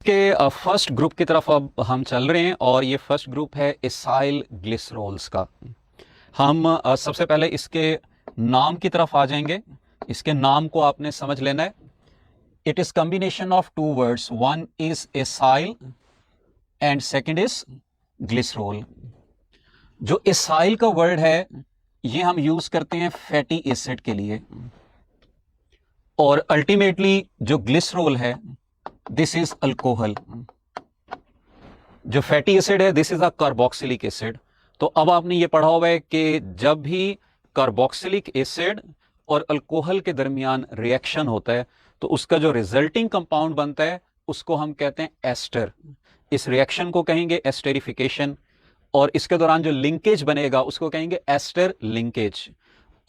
के first group की तरफ अब हम चल रहे हैं और ये फर्स्ट ग्रुप है इसाइल ग्लिसरोल्स का। हम सबसे पहले इसके नाम की तरफ आ जाएंगे। इसके नाम को आपने समझ लेना है। It is combination of two words, one is acyl and second is glycerol. जो इसाइल का वर्ड है ये हम यूज करते हैं फैटी एसिड के लिए, और अल्टीमेटली जो ग्लिसरोल है दिस इज अल्कोहल। जो फैटी एसिड है this is a carboxylic acid. तो अब आपने ये पढ़ा हुआ है कि जब भी कार्बोक्सिलिक एसिड और अल्कोहल के दरमियान रिएक्शन होता है तो उसका जो रिजल्टिंग कंपाउंड बनता है उसको हम कहते हैं एस्टर। इस रिएक्शन को कहेंगे एस्टेरिफिकेशन, और इसके दौरान जो लिंकेज बनेगा उसको कहेंगे एस्टर लिंकेज।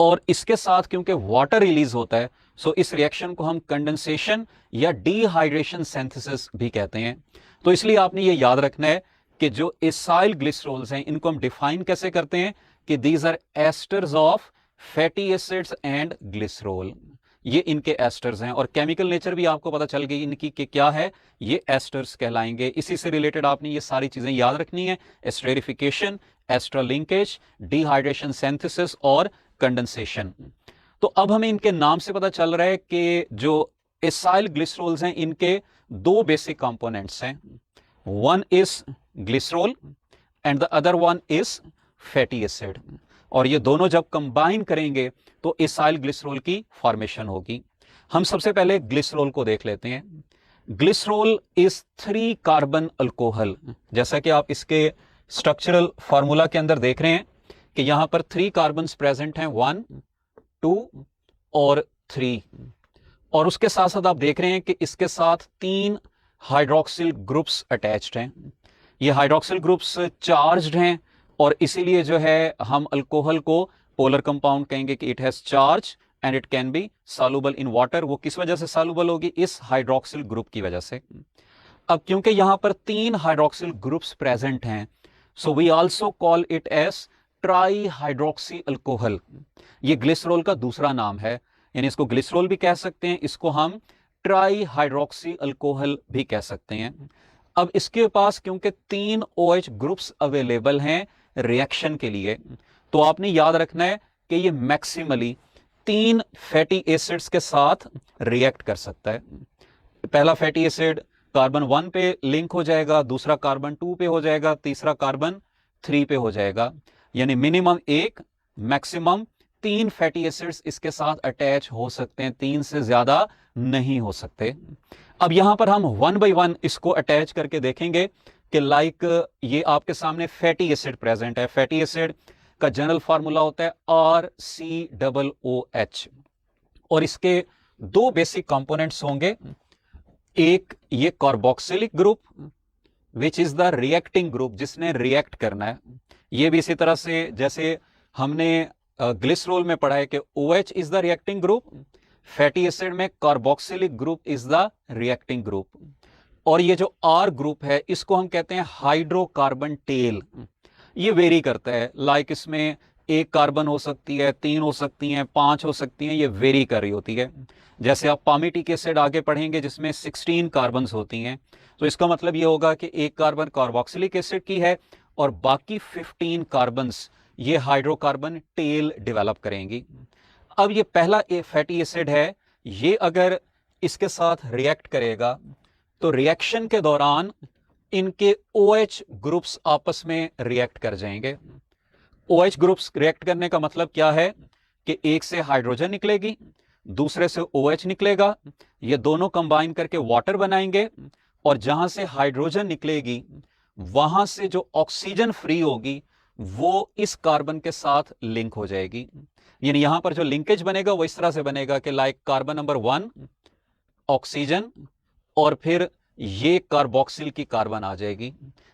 और इसके साथ क्योंकि वाटर रिलीज होता है सो इस रिएक्शन को हम कंडेंसेशन या डिहाइड्रेशन सिंथेसिस भी कहते हैं। तो इसलिए आपने ये याद रखना है कि जो इसाइल ग्लिसरोल्स हैं इनको हम डिफाइन कैसे करते हैं कि these are esters of fatty acids and glycerol. ये इनके एस्टर्स हैं और केमिकल नेचर भी आपको पता चल गई इनकी कि क्या है, ये एस्टर्स कहलाएंगे। इसी से रिलेटेड आपने ये सारी चीजें याद रखनी है, esterification, ester linkage, dehydration synthesis और कंडेंसेशन। तो अब हमें इनके नाम से पता चल रहा है कि जो इसाइल ग्लिसरोल्स हैं इनके दो बेसिक कंपोनेंट्स हैं, one is glycerol and the other one is fatty acid. और ये दोनों जब कंबाइन करेंगे तो इसाइल ग्लिसरोल की फॉर्मेशन होगी। हम सबसे पहले ग्लिसरोल को देख लेते हैं। Glycerol is 3 carbon alcohol. जैसा कि आप इसके स्ट्रक्चरल फॉर्मूला के अंदर देख रहे हैं कि यहां पर 3 कार्बन प्रेजेंट हैं, 1, 2 और 3। और उसके साथ साथ आप देख रहे हैं कि इसके साथ 3 हाइड्रोक्सिल ग्रुप्स अटैच्ड हैं। ये हाइड्रोक्सिल ग्रुप्स चार्ज्ड हैं और इसीलिए जो है हम अल्कोहल को पोलर कंपाउंड कहेंगे कि it has charge and it can be soluble in water. वो किस वजह से सॉल्युबल होगी? इस हाइड्रोक्सिल ग्रुप की वजह से। अब क्योंकि यहां पर 3 हाइड्रोक्सिल ग्रुप्स प्रेजेंट हैं so we also call it as tri hydroxy alcohol. ये ग्लिसरोल का दूसरा नाम है, यानी इसको ग्लिसरोल भी कह सकते हैं, इसको हम ट्राई हाइड्रोक्सी अल्कोहल भी कह सकते हैं। अब इसके पास क्योंकि 3 OH ग्रुप्स अवेलेबल हैं रिएक्शन के लिए, तो आपने याद रखना है कि ये मैक्सिमली 3 फैटी एसिड्स के साथ रिएक्ट कर सकता है। पहला फैटी एसिड कार्बन 1 पे लिंक हो जाएगा, दूसरा कार्बन 2 पे हो जाएगा, तीसरा कार्बन 3 पे हो जाएगा। यानी मिनिमम 1, मैक्सिमम 3 फैटी एसिड्स इसके साथ अटैच हो सकते हैं, 3 से ज्यादा नहीं हो सकते। अब यहां पर हम 1 बाय 1 इसको अटैच करके देखेंगे कि लाइक ये आपके सामने फैटी एसिड प्रेजेंट है। फैटी एसिड का जनरल फार्मूला होता है RCOOH और इसके 2 बेसिक कंपोनेंट्स होंगे। एक ये carboxylic group which is the reacting group, जिसने रिएक्ट करना है। ये भी इसी तरह से जैसे हमने ग्लिसरोल में पढ़ा है कि OH is the reacting group, fatty acid में carboxylic group is the reacting group. और ये जो R ग्रुप है इसको हम कहते हैं हाइड्रोकार्बन टेल। ये वेरी करता है, लाइक इसमें 1 कार्बन हो सकती है, 3 हो सकती हैं, 5 हो सकती हैं, ये वेरी कर रही होती है। जैसे आप पामिटिक एसिड आगे पढ़ेंगे जिसमें 16 कार्बन होती हैं, तो इसका मतलब ये होगा कि 1 कार्बन कार्बोक्सिलिक एसिड की है और बाकी 15 कार्बन ये हाइड्रोकार्बन टेल डेवलप करेंगी। अब ये पहला फैटी एसिड है, ये अगर इसके साथ रिएक्ट करेगा तो रिएक्शन के दौरान इनके OH ग्रुप्स आपस में रिएक्ट कर जाएंगे। OH ग्रुप्स रिएक्ट करने का मतलब क्या है कि एक से हाइड्रोजन निकलेगी, दूसरे से OH निकलेगा, ये दोनों कंबाइन करके वाटर बनाएंगे और जहां से हाइड्रोजन निकलेगी वहां से जो ऑक्सीजन फ्री होगी वो इस कार्बन के साथ लिंक हो जाएगी। यानी यहां पर जो लिंकेज बनेगा वो इस तरह से बनेगा कि लाइक कार्बन नंबर 1 ऑक्सीजन और फिर ये कार्बोक्सिल की कार्बन आ जाएगी।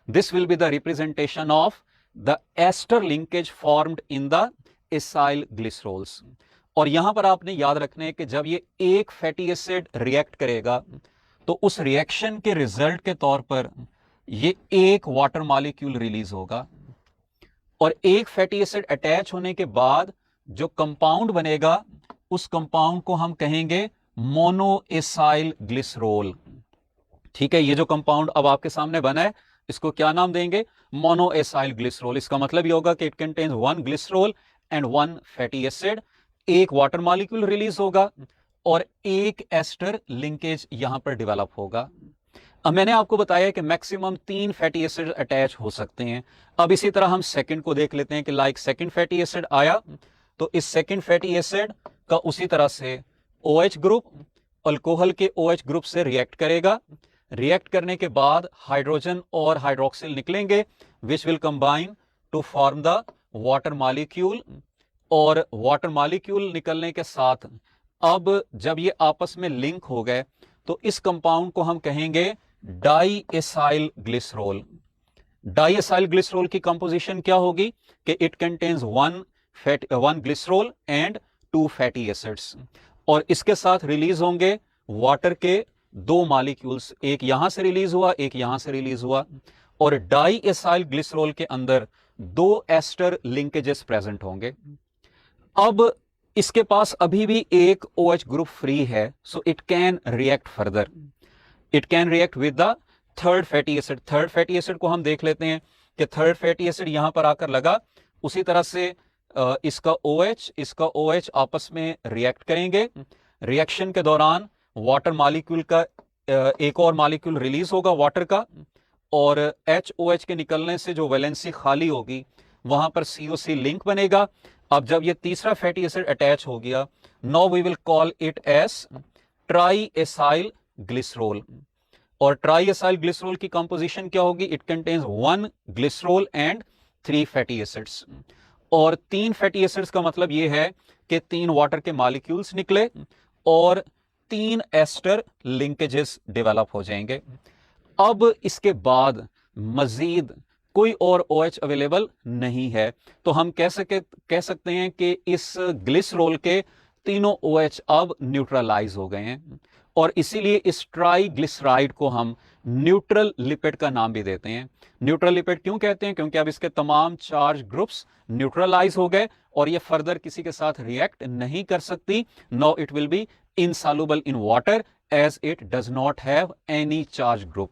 This will be the representation of the ester linkage formed in the acyl glycerols. और यहां पर आपने याद रखना है कि जब ये एक फैटी एसिड रिएक्ट करेगा तो उस रिएक्शन के रिजल्ट के तौर पर ये एक वाटर मॉलिक्यूल रिलीज होगा और एक फैटी एसिड अटैच होने के बाद जो कंपाउंड बनेगा उस कंपाउंड को हम कहेंगे मोनो इसाइल ग्लिसरोल। ठीक है, ये जो कंपाउंड अब आपके सामने बना है इसको क्या नाम देंगे? मोनोएसाइल ग्लिसरॉल। इसका मतलब ये होगा कि it contains one glycerol and one fatty acid, एक वाटर मॉलिक्यूल रिलीज होगा और एक एस्टर लिंकेज यहां पर डेवलप होगा। अब मैंने आपको बताया कि मैक्सिमम 3 फैटी एसिड अटैच हो सकते हैं। अब इसी तरह हम सेकंड को देख लेते हैं कि लाइक सेकंड फैटी एसिड आया तो इस सेकंड फैटी एसिड का उसी तरह से OH ग्रुप अल्कोहल के OH ग्रुप से रिएक्ट करेगा। रिएक्ट करने के बाद हाइड्रोजन और हाइड्रोक्सिल निकलेंगे which will combine to form the water molecule. और वाटर मॉलिक्यूल निकलने के साथ अब जब ये आपस में लिंक हो गए तो इस कंपाउंड को हम कहेंगे di acyl glycerol. Di acyl glycerol की कंपोजिशन क्या होगी कि it contains one glycerol and 2 fatty acids. और इसके साथ रिलीज होंगे वाटर के 2 मॉलिक्यूल्स, एक यहां से रिलीज हुआ एक यहां से रिलीज हुआ। और डाई एसाइल ग्लिसरॉल के अंदर 2 एस्टर लिंकेजेस प्रेजेंट होंगे। अब इसके पास अभी भी एक OH ग्रुप फ्री है, so it can react further, it can react with the third fatty acid. Third fatty acid को हम देख लेते हैं कि थर्ड फैटी एसिड यहां पर आकर लगा, उसी तरह से इसका OH आपस में रिएक्ट करेंगे। रिएक्शन के दौरान वाटर मॉलिक्यूल का एक और मॉलिक्यूल रिलीज होगा वाटर का, और HOH के निकलने से जो वैलेंसी खाली होगी वहां पर COC लिंक बनेगा। अब जब ये तीसरा फैटी एसिड अटैच हो गया, now we will call it as tri acyl glycerol. और ट्राई एसाइल ग्लिसरॉल की कंपोजिशन क्या होगी? It contains 1 glycerol and 3 fatty acids. और 3 फैटी एसिड्स का मतलब ये है कि 3 वाटर के मॉलिक्यूल्स निकले और 3 एस्टर लिंकेजेस डेवलप हो जाएंगे। अब इसके बाद मजीद कोई और OH अवेलेबल नहीं है, तो हम कह सकते हैं कि इस ग्लिसरॉल के तीनों OH अब न्यूट्रलाइज हो गए हैं। और इसीलिए इस ट्राइग्लिसराइड को हम न्यूट्रल लिपिड का नाम भी देते हैं। न्यूट्रल लिपिड क्यों कहते हैं? क्योंकि अब इसके तमाम चार्ज ग्रुप्स न्यूट्रलाइज हो गए और ये फर्दर किसी के साथ रिएक्ट नहीं कर सकती। No it will be insoluble in water as it does not have any charge group.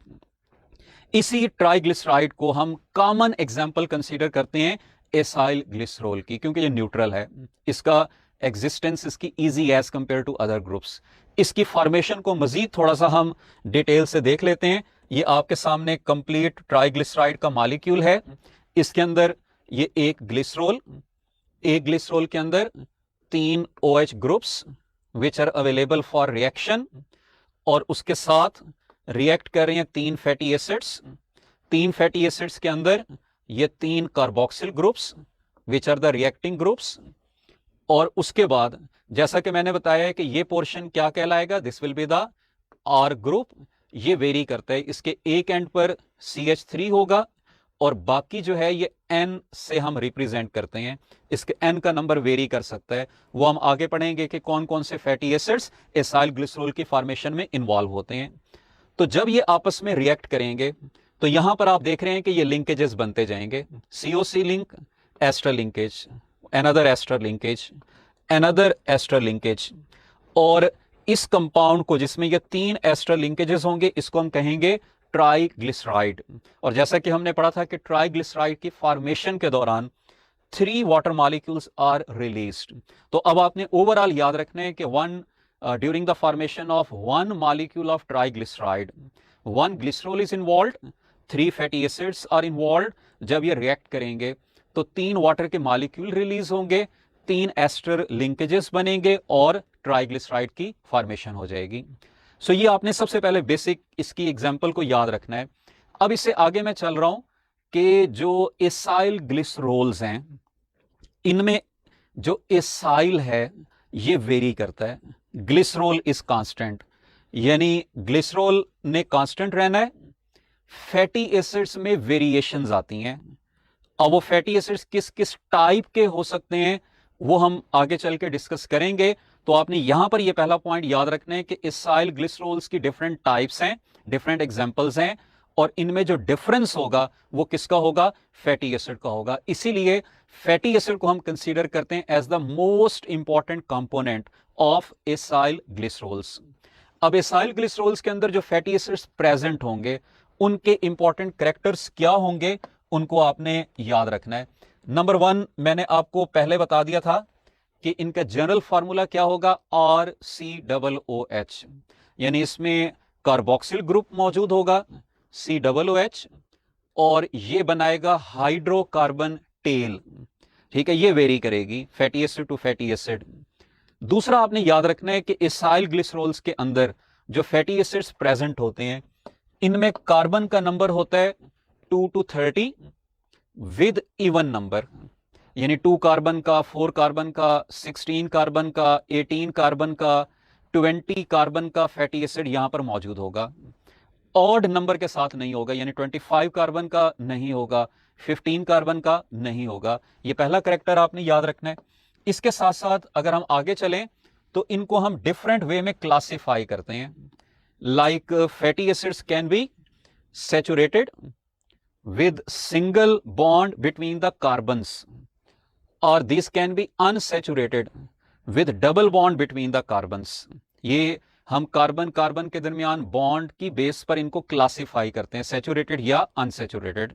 इसी ट्राइग्लिसराइड को हम कॉमन एग्जाम्पल कंसीडर करते हैं एसाइल ग्लिसरॉल की, क्योंकि ये न्यूट्रल है, इसका एग्जिस्टेंस इसकी easy as compare to other groups. इसकी फॉर्मेशन को मजीद थोड़ा सा हम डिटेल से देख लेते हैं। ये आपके सामने कंप्लीट ट्राइग्लिसराइड का मॉलिक्यूल है। इसके अंदर ये एक ग्लिसरॉल के अंदर 3 OH groups which are available for reaction, और उसके साथ रिएक्ट कर रहे हैं 3 फैटी एसिड्स। 3 फैटी एसिड्स के अंदर ये 3 carboxyl groups which are the reacting groups. और उसके बाद जैसा कि मैंने बताया है कि ये पोर्शन क्या कहलाएगा? This will be the R group. ये वेरी करता है, इसके एक एंड पर CH3 होगा और बाकी जो है ये N से हम रिप्रेजेंट करते हैं। इसके N का नंबर वेरी कर सकता है, वो हम आगे पढ़ेंगे कि कौन कौन से फैटी एसिड्स एसाइल ग्लिसरॉल की फॉर्मेशन में इन्वॉल्व होते हैं। तो जब ये आपस में रिएक्ट करेंगे तो यहां पर आप देख रहे हैं कि ये लिंकेजेस बनते जाएंगे। COC link, ester linkage, another ester linkage, another ester linkage। और इस कंपाउंड को जिसमें ये 3 एस्टर लिंकेजेस होंगे इसको हम कहेंगे ट्राइग्लिसराइड। और जैसा कि हमने पढ़ा था कि ट्राइग्लिसराइड की फॉर्मेशन के दौरान 3 वाटर मॉलिक्यूल्स आर रिलीज्ड। तो अब आपने ओवरऑल याद रखना है कि during the formation of 1 molecule of triglyceride 1 glycerol is involved, 3 fatty acids are involved. जब ये रिएक्ट करेंगे तो 3 वाटर के मॉलिक्यूल रिलीज होंगे, 3 एस्टर लिंकेजेस बनेंगे और ट्राइग्लिसराइड की फॉर्मेशन हो जाएगी। सो ये आपने सबसे पहले बेसिक इसकी एग्जांपल को याद रखना है। अब इससे आगे मैं चल रहा हूं कि जो एसाइल ग्लिसरॉल्स हैं इनमें जो एसाइल है ये वेरी करता है। ग्लिसरॉल इज कांस्टेंट, यानी ग्लिसरॉल ने कांस्टेंट रहना है। फैटी एसिड्स में वेरिएशंस आती हैं। अब वो फैटी एसिड्स किस किस टाइप के हो सकते हैं वो हम आगे चल के डिस्कस करेंगे। तो आपने यहां पर ये पहला पॉइंट याद रखना है कि एसाइल ग्लिसरॉल्स की डिफरेंट टाइप्स हैं, डिफरेंट एग्जांपल्स हैं, और इनमें जो डिफरेंस होगा वो किसका होगा? फैटी एसिड का होगा। इसीलिए फैटी एसिड को हम कंसीडर करते हैं as the most important component of acyl glycerols. अब एसाइल ग्लिसरॉल्स के अंदर जो फैटी एसिड्स प्रेजेंट होंगे उनके इंपॉर्टेंट कैरेक्टर्स क्या होंगे, उनको आपने याद रखना है। नंबर 1 मैंने आपको पहले बता दिया था कि इनका जनरल फार्मूला क्या होगा, RCOOH, यानी इसमें कार्बोक्सिल ग्रुप मौजूद होगा COOH, और ये बनाएगा हाइड्रोकार्बन टेल। ठीक है, ये वेरी करेगी fatty acid to fatty acid. दूसरा आपने याद रखना है कि एसाइल ग्लिसरॉल्स के अंदर जो फैटी एसिड्स प्रेजेंट होते हैं इनमें कार्बन का नंबर होता है 2 to 30 विद इवन नंबर, यानी 2 कार्बन का, 4 कार्बन का, 16 कार्बन का, 18 कार्बन का, 20 कार्बन का फैटी एसिड यहां पर मौजूद होगा। ऑड नंबर के साथ नहीं होगा, यानी 25 कार्बन का नहीं होगा, 15 कार्बन का नहीं होगा। यह पहला कैरेक्टर आपने याद रखना है। इसके साथ साथ अगर हम आगे चलें तो इनको हम डिफरेंट वे में क्लासिफाई करते हैं। Like fatty acids can be saturated with single bond between the carbons, or these can be unsaturated with double bond between the carbons। ये हम कार्बन कार्बन के दरमियान बॉन्ड की बेस पर इनको क्लासिफाई करते हैं, सैचुरेटेड या अनसैचुरेटेड।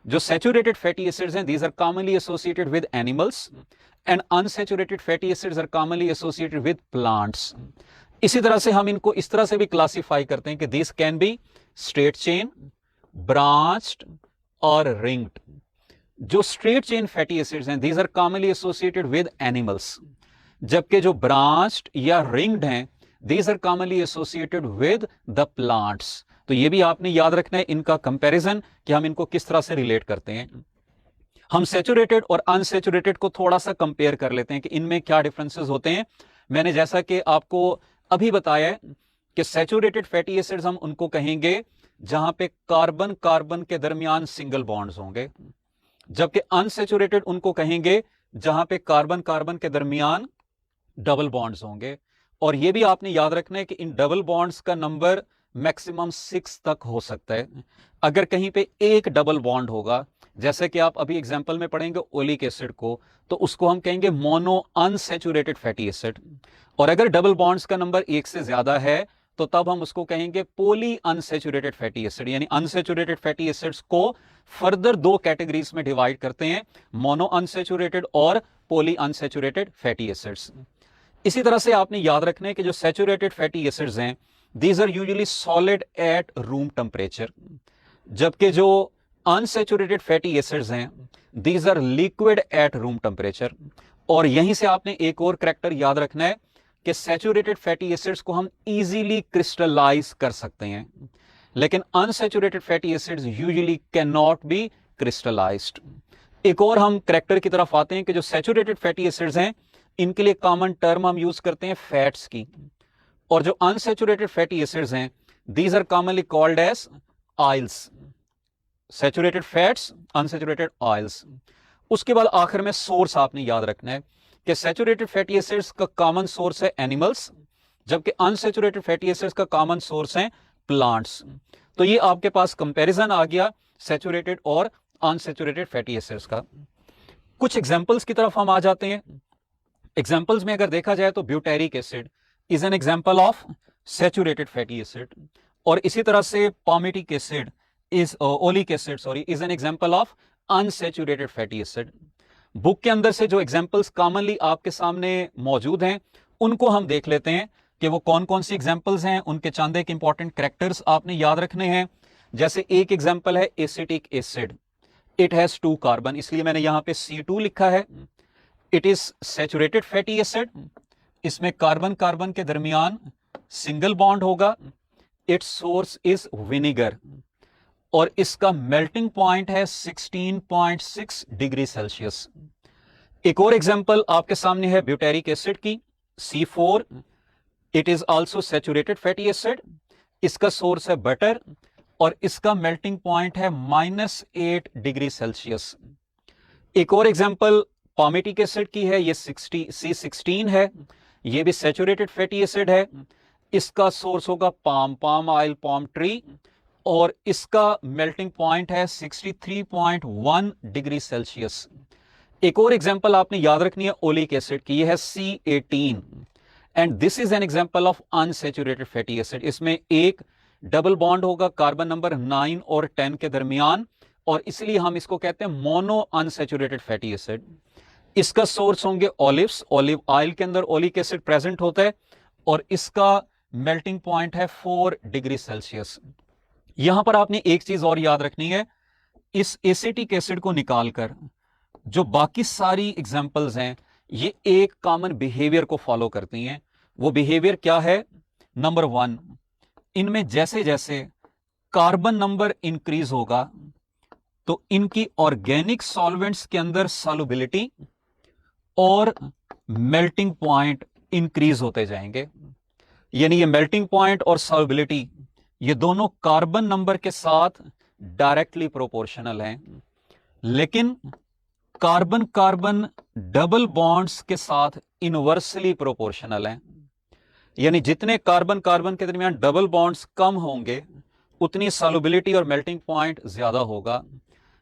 जो सैचुरेटेड फैटी एसिड्स हैं these are commonly associated with animals and unsaturated fatty acids are commonly associated with plants। इसी तरह से हम इनको इस तरह से भी क्लासिफाई करते हैं कि these can be straight chain, branched और रिंग्ड। जो स्ट्रेट चेन फैटी एसिड्स हैं these are commonly associated with animals, जबकि जो ब्रांच्ड या रिंग्ड हैं these are commonly associated with the plants। तो ये भी आपने याद रखना है इनका कंपैरिजन कि हम इनको किस तरह से रिलेट करते हैं। हम सैचुरेटेड और अनसैचुरेटेड को थोड़ा सा कंपेयर कर लेते हैं कि इनमें क्या डिफरेंसेस होते हैं। मैंने जैसा कि आपको अभी बताया है कि सैचुरेटेड फैटी एसिड्स हम उनको कहेंगे जहां पे कार्बन कार्बन के दरमियान सिंगल बॉन्ड्स होंगे, जबकि अनसैचुरेटेड उनको कहेंगे जहां पे कार्बन कार्बन के दरमियान डबल बॉन्ड्स होंगे। और यह भी आपने याद रखना है कि इन डबल बॉन्ड्स का नंबर मैक्सिमम 6 तक हो सकता है। अगर कहीं पे एक डबल बॉन्ड होगा, जैसे कि आप अभी एग्जांपल में पढ़ेंगे ओलिक एसिड को, तो उसको हम कहेंगे मोनो अनसैचुरेटेड फैटी एसिड। और अगर डबल बॉन्ड्स का नंबर 1 से ज्यादा है तो तब हम उसको कहेंगे पॉली अनसैचुरेटेड फैटी एसिड। यानी अनसैचुरेटेड फैटी एसिड्स को फर्दर 2 कैटेगरीज में डिवाइड करते हैं, मोनो अनसैचुरेटेड और पॉली अनसैचुरेटेड फैटी एसिड्स। इसी तरह से आपने याद रखना है कि जो सैचुरेटेड फैटी एसिड्स हैं these are usually solid at room temperature, जबकि जो अनसैचुरेटेड फैटी एसिड्स हैं these are liquid at room temperature. और यहीं से आपने एक और कैरेक्टर याद रखना है कि सैचुरेटेड फैटी एसिड्स को हम इजीली क्रिस्टलाइज कर सकते हैं, लेकिन unsaturated fatty acids usually can not be crystallised. एक और हम कैरेक्टर की तरफ आते हैं कि जो सैचुरेटेड फैटी एसिड्स हैं इनके लिए कॉमन टर्म हम यूज करते हैं फैट्स की, और जो अनसैचुरेटेड फैटी एसिड्स हैं these are commonly called as oils. Saturated fats, unsaturated oils. उसके बाद आखिर में सोर्स आपने याद रखना है कि सैचुरेटेड फैटी एसिड्स का कॉमन सोर्स है एनिमल्स, जबकि अनसैचुरेटेड फैटी एसिड्स का कॉमन सोर्स है प्लांट्स। तो ये आपके पास कंपैरिजन आ गया सैचुरेटेड और अनसैचुरेटेड फैटी एसिड्स का। कुछ एग्जांपल्स की तरफ हम आ जाते हैं। एग्जांपल्स में अगर देखा जाए तो butyric acid is an example of saturated fatty acid, और इसी तरह से palmitic acid is oleic acid is an example of unsaturated fatty acid. Book के अंदर से जो एग्जांपल्स कॉमनली आपके सामने मौजूद हैं उनको हम देख लेते हैं कि वो कौन कौन सी एग्जांपल्स हैं, उनके चंद एक इंपॉर्टेंट कैरेक्टर्स आपने याद रखने हैं। जैसे एक एग्जांपल है acetic acid, it has 2 carbon, इसलिए मैंने यहां पे C2 लिखा है। It is saturated fatty acid, इसमें कार्बन कार्बन के दरमियान सिंगल बॉन्ड होगा। इट्स सोर्स इज विनेगर और इसका मेल्टिंग पॉइंट है 16.6 डिग्री सेल्सियस। एक और एग्जांपल आपके सामने है ब्यूटेरिक एसिड की, C4। It is also saturated fatty acid, इसका सोर्स है बटर और इसका मेल्टिंग पॉइंट है -8 डिग्री सेल्सियस। एक और एग्जांपल पामिटिक एसिड की है, ये C16 है, ये भी सैचुरेटेड फैटी एसिड है। इसका सोर्स होगा पाम ऑयल, पाम ट्री, और इसका मेल्टिंग पॉइंट है 63.1 डिग्री सेल्सियस। एक और एग्जांपल आपने याद रखनी है ओलिक एसिड की, यह है C18 and this is an example of unsaturated fatty acid. इसमें एक डबल बॉन्ड होगा कार्बन नंबर 9 और 10 के दरमियान, और इसलिए हम इसको कहते हैं मोनो अनसैचुरेटेड फैटी एसिड। इसका सोर्स होंगे ऑलिव्स, ऑलिव ऑयल के अंदर ओलिक एसिड प्रेजेंट होता है, और इसका मेल्टिंग पॉइंट है 4 डिग्री सेल्सियस। यहां पर आपने एक चीज और याद रखनी है, इस एसिटिक एसिड को निकालकर जो बाकी सारी एग्जांपल्स हैं ये एक कॉमन बिहेवियर को फॉलो करती हैं। वो बिहेवियर क्या है? नंबर 1, इनमें जैसे जैसे कार्बन नंबर इंक्रीज होगा तो इनकी ऑर्गेनिक सॉल्वेंट्स के अंदर सॉल्युबिलिटी और मेल्टिंग पॉइंट इंक्रीज होते जाएंगे। यानी ये मेल्टिंग पॉइंट और सॉल्युबिलिटी ये दोनों कार्बन नंबर के साथ डायरेक्टली प्रोपोर्शनल हैं, लेकिन कार्बन कार्बन डबल बॉन्ड्स के साथ इनवर्सली प्रोपोर्शनल हैं। यानी जितने कार्बन कार्बन के दरमियान डबल बॉन्ड्स कम होंगे उतनी सॉल्युबिलिटी और मेल्टिंग पॉइंट ज्यादा होगा।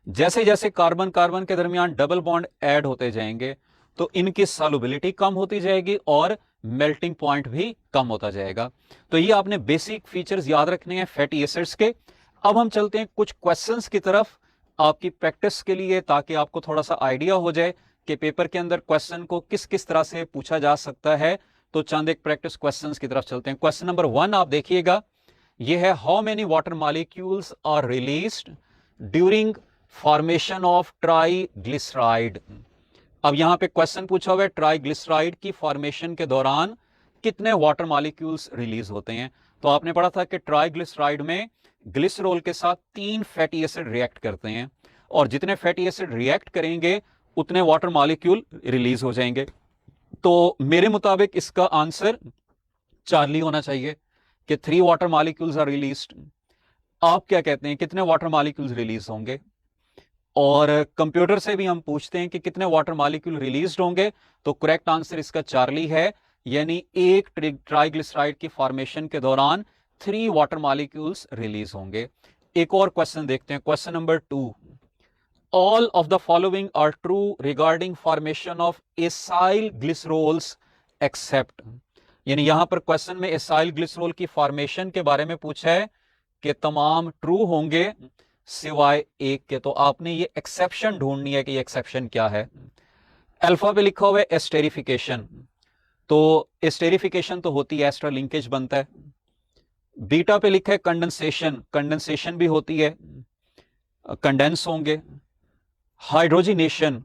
जैसे जैसे कार्बन कार्बन के दरमियान डबल बॉन्ड ऐड होते जाएंगे तो इनकी सॉल्युबिलिटी कम होती जाएगी और मेल्टिंग पॉइंट भी कम होता जाएगा। तो ये आपने बेसिक फीचर्स याद रखने हैं फैटी एसिड्स के। अब हम चलते हैं कुछ क्वेश्चंस की तरफ आपकी प्रैक्टिस के लिए, ताकि आपको थोड़ा सा आइडिया हो जाए कि पेपर के अंदर क्वेश्चन को किस किस तरह से पूछा जा सकता है। तो चंद एक प्रैक्टिस क्वेश्चंस की तरफ चलते हैं। क्वेश्चन नंबर 1 आप देखिएगा, यह है how many water molecules are released during formation of triglyceride. अब यहां पे क्वेश्चन पूछा हुआ है ट्राइग्लिसराइड की फॉर्मेशन के दौरान कितने वाटर मॉलिक्यूल्स रिलीज होते हैं। तो आपने पढ़ा था कि ट्राइग्लिसराइड में ग्लिसरॉल के साथ 3 फैटी एसिड रिएक्ट करते हैं, और जितने फैटी एसिड रिएक्ट करेंगे उतने वाटर मॉलिक्यूल रिलीज हो जाएंगे। तो मेरे मुताबिक इसका आंसर चार्ली होना चाहिए कि 3 वाटर मॉलिक्यूल्स आर रिलीज्ड। आप क्या कहते हैं, कितने वाटर मॉलिक्यूल्स रिलीज होंगे? और कंप्यूटर से भी हम पूछते हैं कि कितने वाटर मॉलिक्यूल रिलीज होंगे, तो करेक्ट आंसर इसका चार्ली है। यानी एक ट्राइग्लिसराइड की फॉर्मेशन के दौरान 3 वाटर मॉलिक्यूल्स रिलीज होंगे। एक और क्वेश्चन देखते हैं, question number 2, all of the following are true regarding formation of acyl glycerols except. यानी यहां पर क्वेश्चन में एसाइल ग्लिसरोल की फॉर्मेशन के बारे में पूछा है कि तमाम ट्रू होंगे सिवाय एक के। तो आपने ये एक्सेप्शन ढूंढनी है कि ये एक्सेप्शन क्या है। अल्फा पे लिखा हुआ है एस्टेरिफिकेशन, तो एस्टेरिफिकेशन तो होती है, एस्टर लिंकेज बनता है। बीटा पे लिखा है कंडेंसेशन, कंडेंसेशन भी होती है, कंडेंस होंगे। हाइड्रोजिनेशन,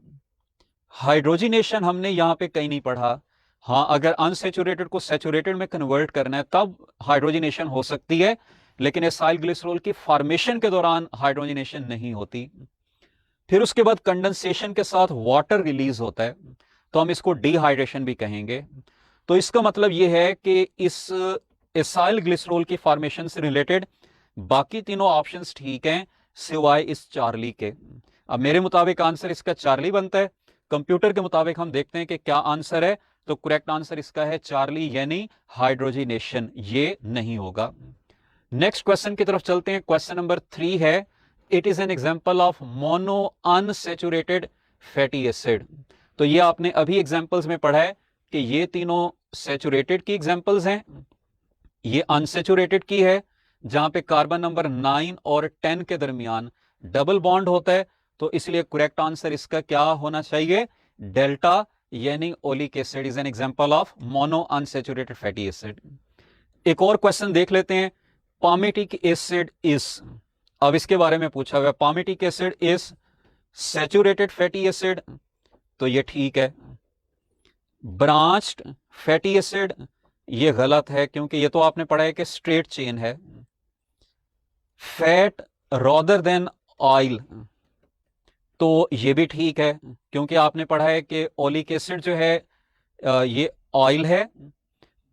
हाइड्रोजिनेशन हमने यहां पे कहीं नहीं पढ़ा। हाँ, अगर अनसैचुरेटेड को सैचुरेटेड में कन्वर्ट करना है तब हाइड्रोजिनेशन हो सकती है, लेकिन एसाइल ग्लिसरॉल की फॉर्मेशन के दौरान हाइड्रोजिनेशन नहीं होती। फिर उसके बाद कंडेंसेशन के साथ वाटर रिलीज होता है, तो हम इसको डिहाइड्रेशन भी कहेंगे। तो इसका मतलब यह है कि इस एसाइल ग्लिसरॉल की फॉर्मेशन से रिलेटेड बाकी तीनों ऑप्शंस ठीक हैं सिवाय इस चार्ली के। अब मेरे मुताबिक आंसर इसका चार्ली बनता है। कंप्यूटर के मुताबिक हम देखते हैं कि क्या आंसर है, तो करेक्ट आंसर इसका है चार्ली, यानी हाइड्रोजिनेशन ये नहीं होगा। नेक्स्ट क्वेश्चन की तरफ चलते हैं। क्वेश्चन नंबर 3 है, it is an example of mono unsaturated fatty acid. तो ये आपने अभी एग्जांपल्स में पढ़ा है कि ये तीनों सैचुरेटेड की एग्जांपल्स हैं, ये अनसैचुरेटेड की है जहां पे कार्बन नंबर 9 और 10 के दरमियान डबल बॉन्ड होता है। तो इसलिए करेक्ट आंसर इसका क्या होना चाहिए? डेल्टा, यानी oleic acid is an example of mono unsaturated fatty acid. एक और क्वेश्चन देख लेते हैं, पामिटिक एसिड इज, अब इसके बारे में पूछा हुआ है, palmitic acid is saturated fatty acid, तो ये ठीक है। ब्रांच्ड फैटी एसिड ये गलत है, क्योंकि ये तो आपने पढ़ा है कि स्ट्रेट चेन है। फैट रादर देन ऑयल, तो ये भी ठीक है, क्योंकि आपने पढ़ा है कि ओलिक एसिड जो है ये ऑयल है,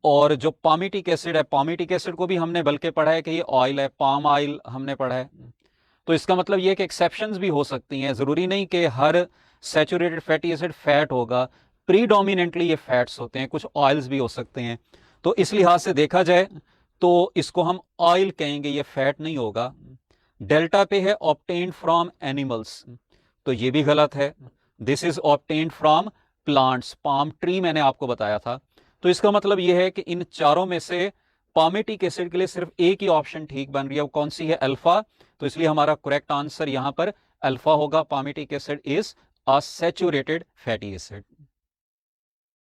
और जो पामिटिक एसिड है, पामिटिक एसिड को भी हमने बल्कि पढ़ा है कि ये ऑयल है, पाम ऑयल हमने पढ़ा है। तो इसका मतलब ये कि एक्सेप्शंस भी हो सकती हैं, जरूरी नहीं कि हर सैचुरेटेड फैटी एसिड फैट होगा, प्रीडोमिनेंटली ये फैट्स होते हैं, कुछ ऑयल्स भी हो सकते हैं। तो इस लिहाज से देखा जाए तो इसको हम ऑयल कहेंगे, ये फैट नहीं होगा। डेल्टा पे है ऑब्टेन्ड फ्रॉम एनिमल्स, तो ये भी गलत है। This is obtained from plants, palm tree मैंने आपको बताया था। तो इसका मतलब यह है कि इन चारों में से पामेटिक एसिड के लिए सिर्फ एक ही ऑप्शन ठीक बन रही है, वो कौन सी है? अल्फा। तो इसलिए हमारा करेक्ट आंसर यहां पर अल्फा होगा। Palmitic acid is a saturated fatty acid.